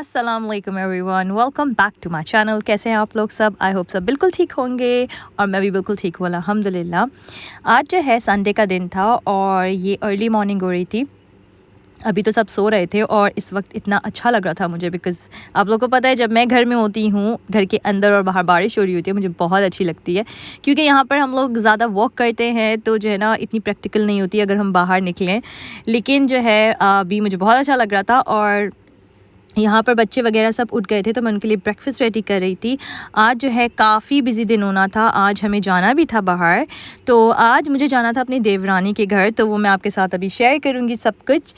अस्सलाम वालेकुम everyone, welcome back to my channel. कैसे हैं आप लोग सब? आई होप सब बिल्कुल ठीक होंगे और मैं भी बिल्कुल ठीक हूँ अल्हम्दुलिल्लाह। आज जो है संडे का दिन था और ये अर्ली मॉर्निंग हो रही थी। अभी तो सब सो रहे थे और इस वक्त इतना अच्छा लग रहा था मुझे, बिकॉज़ आप लोगों को पता है जब मैं घर में होती हूँ, घर के अंदर और बाहर बारिश हो रही होती है, मुझे बहुत अच्छी लगती है। क्योंकि यहाँ पर हम लोग ज़्यादा वॉक करते हैं तो जो है ना इतनी प्रैक्टिकल नहीं होती अगर हम बाहर निकलें। लेकिन जो है अभी मुझे बहुत अच्छा लग रहा था और यहाँ पर बच्चे वगैरह सब उठ गए थे तो मैं उनके लिए ब्रेकफ़ास्ट रेडी कर रही थी। आज जो है काफ़ी बिज़ी दिन होना था, आज हमें जाना भी था बाहर। तो आज मुझे जाना था अपनी देवरानी के घर, तो वो मैं आपके साथ अभी शेयर करूँगी सब कुछ।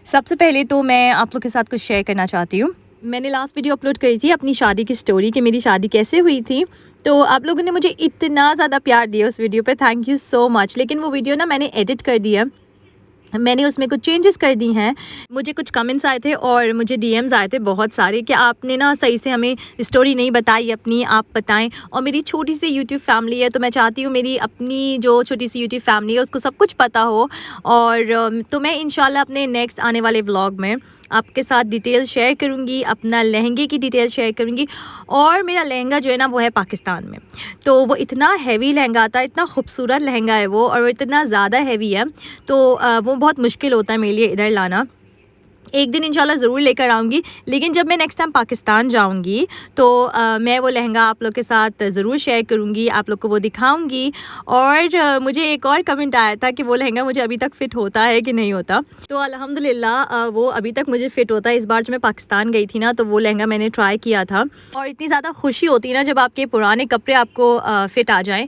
सबसे पहले तो मैं आप लोग के साथ कुछ शेयर करना चाहती हूँ। मैंने लास्ट वीडियो अपलोड करी थी अपनी शादी की स्टोरी कि मेरी शादी कैसे हुई थी। तो आप लोगों ने मुझे इतना ज़्यादा प्यार दिया उस वीडियो पे, थैंक यू सो मच। लेकिन वो वीडियो ना मैंने एडिट कर दिया, मैंने उसमें कुछ चेंजेस कर दी हैं। मुझे कुछ कमेंट्स आए थे और मुझे डीएम्स आए थे बहुत सारे कि आपने ना सही से हमें स्टोरी नहीं बताई अपनी, आप बताएं। और मेरी छोटी सी यूट्यूब फैमिली है तो मैं चाहती हूँ मेरी अपनी जो छोटी सी यूट्यूब फैमिली है उसको सब कुछ पता हो। और तो मैं इंशाल्लाह अपने नेक्स्ट आने वाले व्लॉग में आपके साथ डिटेल शेयर करूँगी, अपना लहंगे की डिटेल शेयर करूँगी। और मेरा लहंगा जो है ना वो है पाकिस्तान में, तो वो इतना हैवी लहंगा आता है, इतना खूबसूरत लहंगा है वो, और वो इतना ज़्यादा हैवी है तो वो बहुत मुश्किल होता है मेरे लिए इधर लाना। एक दिन इंशाल्लाह ज़रूर लेकर आऊँगी, लेकिन जब मैं नेक्स्ट टाइम पाकिस्तान जाऊँगी तो मैं वो लहंगा आप लोग के साथ ज़रूर शेयर करूँगी, आप लोग को वो दिखाऊँगी। और मुझे एक और कमेंट आया था कि वो लहंगा मुझे अभी तक फ़िट होता है कि नहीं होता। तो अल्हम्दुलिल्लाह वो अभी तक मुझे फ़िट होता है। इस बार जब मैं पाकिस्तान गई थी ना तो वो लहंगा मैंने ट्राई किया था और इतनी ज़्यादा खुशी होती है ना जब आपके पुराने कपड़े आपको फ़िट आ जाएँ।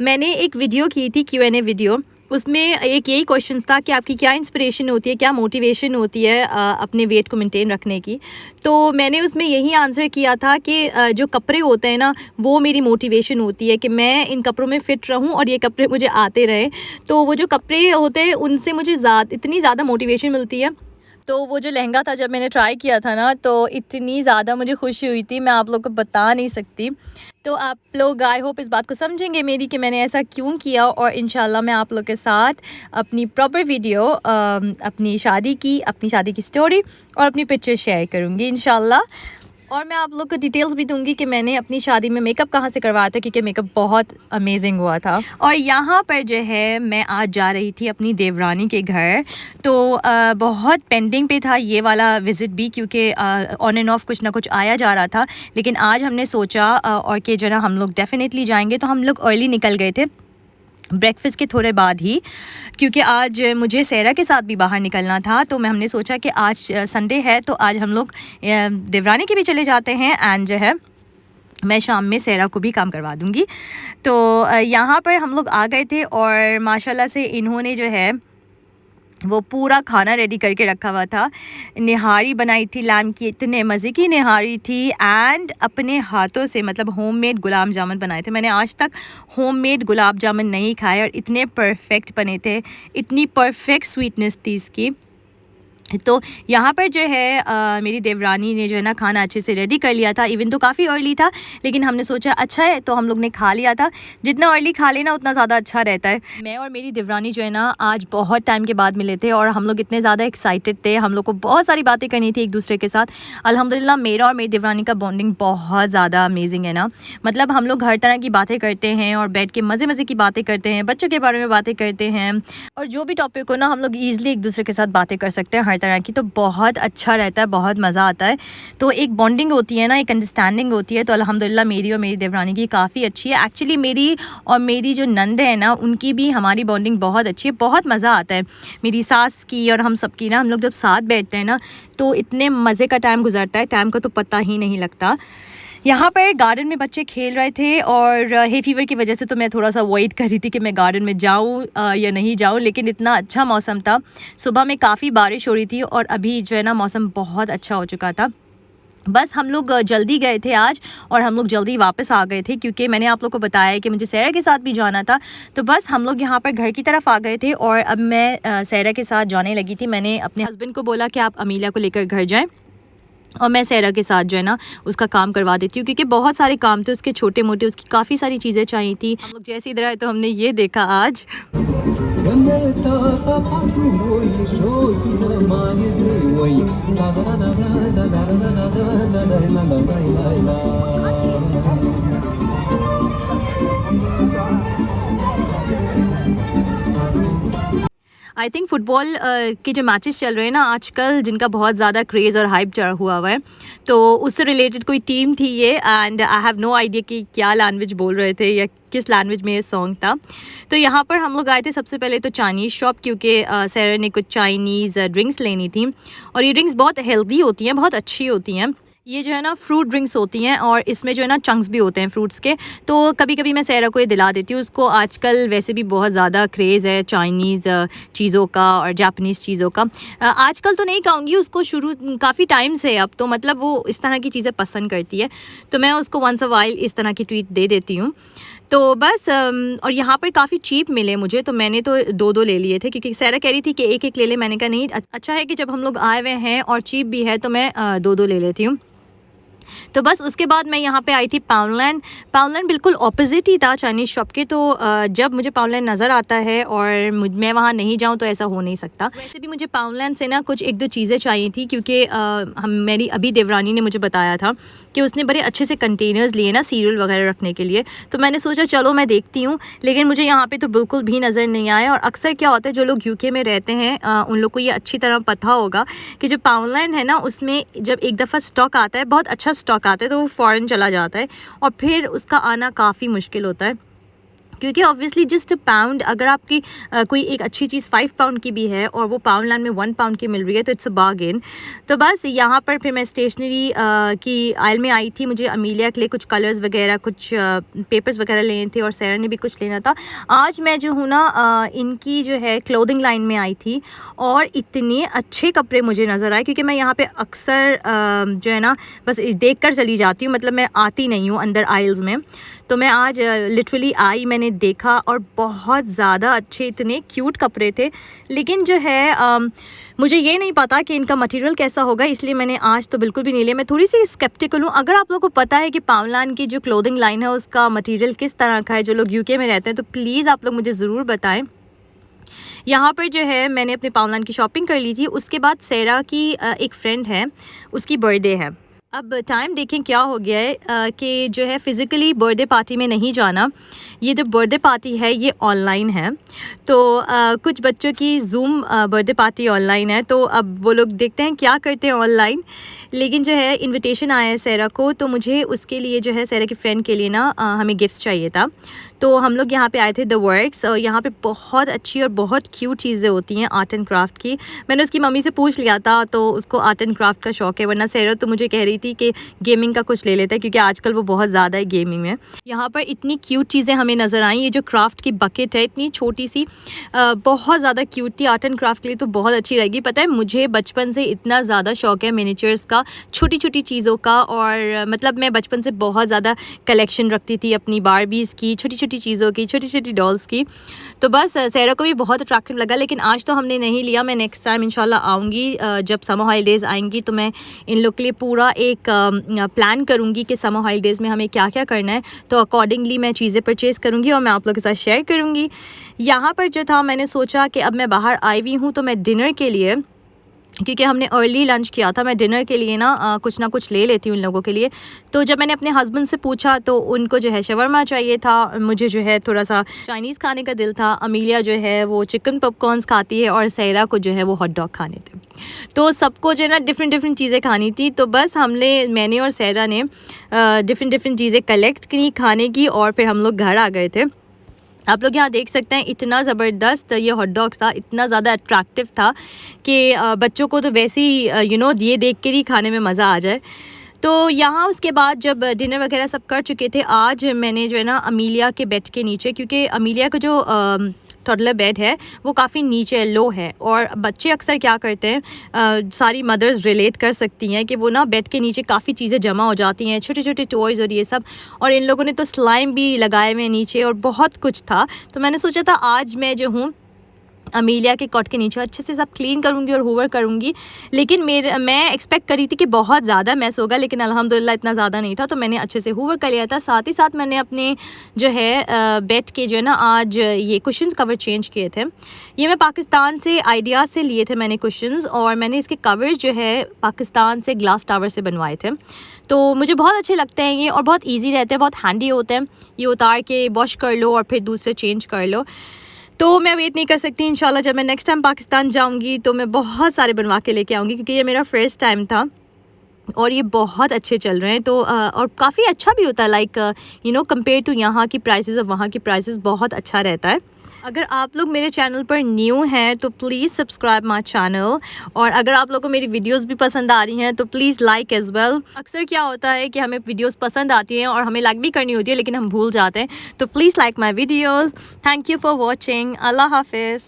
मैंने एक वीडियो की थी Q&A वीडियो, उसमें एक यही क्वेश्चन था कि आपकी क्या इंस्पिरेशन होती है, क्या मोटिवेशन होती है अपने वेट को मेंटेन रखने की। तो मैंने उसमें यही आंसर किया था कि जो कपड़े होते हैं ना वो मेरी मोटिवेशन होती है कि मैं इन कपड़ों में फ़िट रहूं और ये कपड़े मुझे आते रहें। तो वो जो कपड़े होते हैं उनसे मुझे इतनी ज़्यादा मोटिवेशन मिलती है। तो वो जो लहंगा था जब मैंने ट्राई किया था ना तो इतनी ज़्यादा मुझे खुशी हुई थी, मैं आप लोग को बता नहीं सकती। तो आप लोग आई होप इस बात को समझेंगे मेरी कि मैंने ऐसा क्यों किया। और इंशाल्लाह मैं आप लोग के साथ अपनी प्रॉपर वीडियो अपनी शादी की स्टोरी और अपनी पिक्चर शेयर करूँगी इंशाल्लाह। और मैं आप लोग को डिटेल्स भी दूंगी कि मैंने अपनी शादी में मेकअप कहाँ से करवाया था, क्योंकि मेकअप बहुत अमेजिंग हुआ था। और यहाँ पर जो है मैं आज जा रही थी अपनी देवरानी के घर, तो बहुत पेंडिंग पे था ये वाला विज़िट भी, क्योंकि ऑन एंड ऑफ कुछ ना कुछ आया जा रहा था। लेकिन आज हमने सोचा और कि जो ना हम लोग डेफ़िनेटली जाएंगे, तो हम लोग अर्ली निकल गए थे ब्रेकफ़ास्ट के थोड़े बाद ही, क्योंकि आज मुझे सैरा के साथ भी बाहर निकलना था। तो हमने सोचा कि आज संडे है तो आज हम लोग देवरानी के भी चले जाते हैं एंड जो है मैं शाम में सैरा को भी काम करवा दूँगी। तो यहाँ पर हम लोग आ गए थे और माशाल्लाह से इन्होंने जो है वो पूरा खाना रेडी करके रखा हुआ था। निहारी बनाई थी लैम की, इतने मज़े की निहारी थी। एंड अपने हाथों से मतलब होममेड गुलाब जामुन बनाए थे। मैंने आज तक होममेड गुलाब जामुन नहीं खाए और इतने परफेक्ट बने थे, इतनी परफेक्ट स्वीटनेस थी इसकी। तो यहाँ पर जो है मेरी देवरानी ने जो है ना खाना अच्छे से रेडी कर लिया था। इवन तो काफ़ी अर्ली था लेकिन हमने सोचा अच्छा है तो हम लोग ने खा लिया था। जितना अर्ली खा लेना उतना ज़्यादा अच्छा रहता है। मैं और मेरी देवरानी जो है ना आज बहुत टाइम के बाद मिले थे और हम लोग इतने ज़्यादा एक्साइटेड थे। हम लोग को बहुत सारी बातें करनी थी एक दूसरे के साथ। अल्हम्दुलिल्लाह मेरा और मेरी देवरानी का बॉन्डिंग बहुत ज़्यादा अमेजिंग है ना। मतलब हम लोग हर तरह की बातें करते हैं और बैठ के मज़े मज़े की बातें करते हैं, बच्चों के बारे में बातें करते हैं और जो भी टॉपिक हो ना हम लोग ईज़िली एक दूसरे के साथ बातें कर सकते हैं हर तरह की। तो बहुत अच्छा रहता है, बहुत मज़ा आता है। तो एक बॉन्डिंग होती है ना, एक अंडरस्टैंडिंग होती है। तो अल्हम्दुलिल्लाह मेरी और मेरी देवरानी की काफ़ी अच्छी है। एक्चुअली मेरी और मेरी जो नंद है ना उनकी भी हमारी बॉन्डिंग बहुत अच्छी है, बहुत मज़ा आता है। मेरी सास की और हम सबकी ना, हम लोग जब साथ बैठते हैं ना तो इतने मज़े का टाइम गुजरता है, टाइम का तो पता ही नहीं लगता। यहाँ पर गार्डन में बच्चे खेल रहे थे और हे फीवर की वजह से तो मैं थोड़ा सा अवॉइड कर रही थी कि मैं गार्डन में जाऊँ या नहीं जाऊँ। लेकिन इतना अच्छा मौसम था, सुबह में काफ़ी बारिश हो रही थी और अभी जो है ना मौसम बहुत अच्छा हो चुका था। बस हम लोग जल्दी गए थे आज और हम लोग जल्दी वापस आ गए थे, क्योंकि मैंने आप लोग को बताया कि मुझे सैरा के साथ भी जाना था। तो बस हम लोग यहाँ पर घर की तरफ आ गए थे और अब मैं सैरा के साथ जाने लगी थी। मैंने अपने हस्बैंड को बोला कि आप अमीला को लेकर घर जाएं। और मैं सहरा के साथ जो है ना उसका काम करवा देती हूँ, क्योंकि बहुत सारे काम थे उसके छोटे मोटे, उसकी काफ़ी सारी चीज़ें चाहिए थी। हम लोग जैसे इधर आए तो हमने ये देखा आज। आई थिंक फ़ुटबॉल के जो मैचेस चल रहे हैं ना आजकल, जिनका बहुत ज़्यादा क्रेज़ और हाइप चढ़ा हुआ है, तो उससे रिलेटेड कोई टीम थी ये, and I have no idea कि क्या लैंग्वेज बोल रहे थे या किस लैंग्वेज में ये सॉन्ग था। तो यहाँ पर हम लोग आए थे सबसे पहले तो चाइनीज़ शॉप, क्योंकि सैरा ने कुछ चाइनीज़ ड्रिंक्स लेनी थी, और ये ड्रिंक्स बहुत हेल्दी होती हैं, बहुत अच्छी होती हैं। ये जो है ना फ्रूट ड्रिंक्स होती हैं, और इसमें जो है ना चंक्स भी होते हैं फ्रूट्स के। तो कभी कभी मैं सहरा को ये दिला देती हूँ, उसको आजकल वैसे भी बहुत ज़्यादा क्रेज़ है चाइनीज़ चीज़ों का और जापानीज़ चीज़ों का। आजकल तो नहीं कहूँगी, उसको शुरू काफ़ी टाइम से अब तो मतलब वो इस तरह की चीज़ें पसंद करती है, तो मैं उसको वंस अ वाइल इस तरह की ट्रीट दे देती हूँ। तो बस और यहाँ पर काफ़ी चीप मिले मुझे, तो मैंने तो दो दो ले लिए थे, क्योंकि सहरा कह रही थी कि एक एक ले ले। मैंने कहा नहीं, अच्छा है कि जब हम लोग आए हुए हैं और चीप भी है तो मैं दो दो ले लेती हूँ। तो बस उसके बाद मैं यहाँ पे आई थी पाउंडलैंड। पाउंडलैंड बिल्कुल ऑपोजिट ही था चाइनीज़ शॉप के, तो जब मुझे पाउंडलैंड नज़र आता है और मैं वहाँ नहीं जाऊँ तो ऐसा हो नहीं सकता। वैसे भी मुझे पाउंडलैंड से ना कुछ एक दो चीज़ें चाहिए थी, क्योंकि मेरी अभी देवरानी ने मुझे बताया था कि उसने बड़े अच्छे से कंटेनर्स लिए ना सीरियल वगैरह रखने के लिए, तो मैंने सोचा चलो मैं देखती हूँ, लेकिन मुझे यहाँ पे तो बिल्कुल भी नज़र नहीं आया। और अक्सर क्या होता है, जो लोग यूके में रहते हैं उन लोग को ये अच्छी तरह पता होगा कि जो पाउंडलैंड है ना, उसमें जब एक दफ़ा स्टॉक आता है, बहुत अच्छा स्टॉक आता है, तो वो फ़ौरन चला जाता है और फिर उसका आना काफ़ी मुश्किल होता है। क्योंकि ऑब्वियसली जस्ट पाउंड, अगर आपकी कोई एक अच्छी चीज़ 5 पाउंड की भी है और वो पाउंडलैंड में 1 पाउंड की मिल रही है, तो इट्स अ बार्गेन। तो बस यहाँ पर फिर मैं स्टेशनरी की आयल में आई थी। मुझे अमीलिया के लिए कुछ कलर्स वगैरह, कुछ पेपर्स वगैरह लेने थे, और सैरा ने भी कुछ लेना था। आज मैं जो हूँ ना इनकी जो है क्लोथिंग लाइन में आई थी, और इतने अच्छे कपड़े मुझे नज़र आए, क्योंकि मैं यहाँ पर अक्सर जो है ना बस देख कर चली जाती हूँ, मतलब मैं आती नहीं हूँ अंदर आइल्स में। तो मैं आज लिटरली आई, मैंने देखा, और बहुत ज़्यादा अच्छे, इतने क्यूट कपड़े थे। लेकिन जो है मुझे ये नहीं पता कि इनका मटेरियल कैसा होगा, इसलिए मैंने आज तो बिल्कुल भी नहीं लिया। मैं थोड़ी सी स्केप्टिकल हूँ। अगर आप लोगों को पता है कि पाउंडलैंड की जो क्लोथिंग लाइन है उसका मटेरियल किस तरह का है, जो लोग यूके में रहते हैं, तो प्लीज़ आप लोग मुझे ज़रूर बताएं। यहाँ पर जो है मैंने अपने पाउंडलैंड की शॉपिंग कर ली थी। उसके बाद सैरा की एक फ्रेंड है, उसकी बर्थडे है। अब टाइम देखें क्या हो गया है कि जो है फ़िज़िकली बर्थडे पार्टी में नहीं जाना, ये जो बर्थडे पार्टी है ये ऑनलाइन है। तो कुछ बच्चों की ज़ूम बर्थडे पार्टी ऑनलाइन है, तो अब वो लोग देखते हैं क्या करते हैं ऑनलाइन। लेकिन जो है इनविटेशन आया है सैरा को, तो मुझे उसके लिए जो है सैरा की फ़्रेंड के लिए ना हमें गिफ्ट्स चाहिए था। तो हम लोग यहाँ पे आए थे द वर्क्स, और यहाँ पे बहुत अच्छी और बहुत क्यूट चीज़ें होती हैं आर्ट एंड क्राफ्ट की। मैंने उसकी मम्मी से पूछ लिया था, तो उसको आर्ट एंड क्राफ्ट का शौक़ है, वरना सैरा तो मुझे कह रही थी कि गेमिंग का कुछ ले लेते हैं, क्योंकि आजकल वो बहुत ज़्यादा है गेमिंग में। यहाँ पर इतनी क्यूट चीज़ें हमें नज़र आई। ये जो क्राफ्ट की बकेट है, इतनी छोटी सी, बहुत ज़्यादा क्यूट थी। आर्ट एंड क्राफ्ट के लिए तो बहुत अच्छी रहेगी। पता है मुझे बचपन से इतना ज़्यादा शौक़ है मिनिएचर्स का, छोटी छोटी चीज़ों का, और मतलब मैं बचपन से बहुत ज़्यादा कलेक्शन रखती थी अपनी बारबीज़ की, छोटी छोटी चीज़ों की, छोटी छोटी डॉल्स की। तो बस सैरा को भी बहुत अट्रैक्टिव लगा, लेकिन आज तो हमने नहीं लिया। मैं नेक्स्ट टाइम इंशाल्लाह आऊँगी, जब समर हॉलीडेज़ आएंगी तो मैं इन लोग के लिए पूरा एक प्लान करूँगी कि समर हॉलीडेज़ में हमें क्या क्या करना है, तो अकॉर्डिंगली मैं चीज़ें परचेज़ करूँगी और मैं आप लोगों के साथ शेयर करूँगी। यहाँ पर जो था, मैंने सोचा कि अब मैं बाहर आई हुई हूँ, तो मैं डिनर के लिए, क्योंकि हमने अर्ली लंच किया था, मैं डिनर के लिए ना कुछ ना कुछ ले लेती हूँ उन लोगों के लिए। तो जब मैंने अपने हस्बैंड से पूछा तो उनको जो है शवरमा चाहिए था, मुझे जो है थोड़ा सा चाइनीज़ खाने का दिल था। अमीलिया जो है वो चिकन पॉपकॉर्न्स खाती है, और सैरा को जो है वो हॉट डॉग खाने थे। तो सबको जो है ना डिफरेंट डिफरेंट चीज़ें खानी थी। तो बस मैंने और सैरा ने डिफरेंट डिफरेंट चीज़ें कलेक्ट की खाने की, और फिर हम लोग घर आ गए थे। आप लोग यहाँ देख सकते हैं, इतना ज़बरदस्त ये हॉट डॉग्स था, इतना ज़्यादा अट्रैक्टिव था कि बच्चों को तो वैसे ही ये देख कर ही खाने में मज़ा आ जाए। तो यहाँ उसके बाद जब डिनर वगैरह सब कर चुके थे, आज मैंने जो है ना अमीलिया के बेड के नीचे, क्योंकि अमीलिया का जो टॉडलर बेड है वो काफ़ी नीचे लो है, और बच्चे अक्सर क्या करते हैं, सारी मदर्स रिलेट कर सकती हैं कि वो ना बेड के नीचे काफ़ी चीज़ें जमा हो जाती हैं, छोटे छोटे टॉयज़ और ये सब। और इन लोगों ने तो स्लाइम भी लगाए हुए नीचे, और बहुत कुछ था। तो मैंने सोचा था आज मैं जो हूँ अमीलिया के कॉट के नीचे अच्छे से सब क्लीन करूँगी और हूवर करूँगी। लेकिन मैं एक्सपेक्ट करी थी कि बहुत ज़्यादा मैस होगा, लेकिन अल्हम्दुलिल्लाह इतना ज़्यादा नहीं था, तो मैंने अच्छे से हूवर कर लिया था। साथ ही साथ मैंने अपने जो है बेड के जो है ना आज ये कुशन्स कवर चेंज किए थे। ये मैं पाकिस्तान से आइडिया से लिए थे मैंने कुशन्स, और मैंने इसके कवर्स जो है पाकिस्तान से ग्लास टावर से बनवाए थे। तो मुझे बहुत अच्छे लगते हैं ये, और बहुत ईजी रहते हैं, बहुत हैंडी होते हैं। ये उतार के वॉश कर लो और फिर दूसरे चेंज कर लो। तो मैं वेट नहीं कर सकती, इंशाल्लाह जब मैं नेक्स्ट टाइम पाकिस्तान जाऊंगी तो मैं बहुत सारे बनवा के लेके आऊँगी, क्योंकि ये मेरा फर्स्ट टाइम था और ये बहुत अच्छे चल रहे हैं। तो और काफ़ी अच्छा भी होता है, लाइक कंपेयर टू यहाँ की प्राइसेस और वहाँ की प्राइसेस बहुत अच्छा रहता है। अगर आप लोग मेरे चैनल पर न्यू हैं तो प्लीज़ सब्सक्राइब माय चैनल, और अगर आप लोगों को मेरी वीडियोस भी पसंद आ रही हैं तो प्लीज़ लाइक एज़ वेल। अक्सर क्या होता है कि हमें वीडियोस पसंद आती हैं और हमें लाइक भी करनी होती है, लेकिन हम भूल जाते हैं। तो please like my videos. Thank you for watching. अल्लाह हाफिज़।